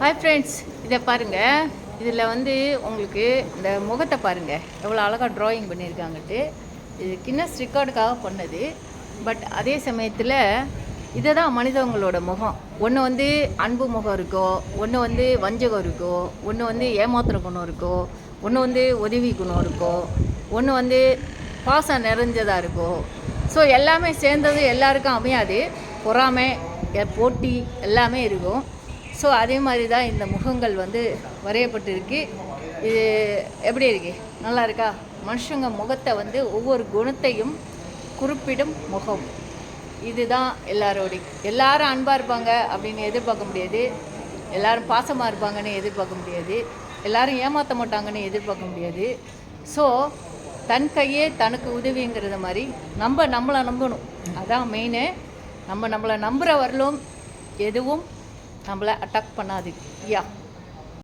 Hi friends, இதை பாருங்கள். இதில் வந்து உங்களுக்கு இந்த முகத்தை பாருங்கள் எவ்வளோ அழகாக ட்ராயிங் பண்ணியிருக்காங்கட்டு. இது கின்னஸ் ரெக்கார்டுக்காக பண்ணது. பட் அதே சமயத்தில் இதை தான் மனிதவங்களோட முகம். ஒன்று வந்து அன்பு முகம் இருக்கோ, ஒன்று வந்து வஞ்சகம் இருக்கோ, ஒன்று வந்து ஏமாத்துற குணம் இருக்கோ, ஒன்று வந்து உதவி குணம் இருக்கோ, ஒன்று வந்து பாசம் நிறைஞ்சதாக இருக்கோ. ஸோ எல்லாமே சேர்ந்தது எல்லாருக்கும் அமையாது. பொறாமை, போட்டி எல்லாமே இருக்கும். ஸோ அதே மாதிரி தான் இந்த முகங்கள் வந்து வரையப்பட்டிருக்கு. இது எப்படி இருக்கு? நல்லா இருக்கா? மனுஷங்க முகத்தை வந்து ஒவ்வொரு குணத்தையும் குறிப்பிடும் முகம். இதுதான் எல்லாரும் அன்பாக இருப்பாங்க அப்படின்னு எதிர்பார்க்க முடியாது. எல்லாரும் பாசமாக இருப்பாங்கன்னு எதிர்பார்க்க முடியாது. எல்லாரும் ஏமாற்ற மாட்டாங்கன்னு எதிர்பார்க்க முடியாது. ஸோ தன் கையே தனக்கு உதவிங்கிறத மாதிரி நம்மளை நம்பணும். அதான் மெயினு. நம்மளை நம்புகிற வரலும் எதுவும் நம்மளை அட்டாக் பண்ணாது. யா.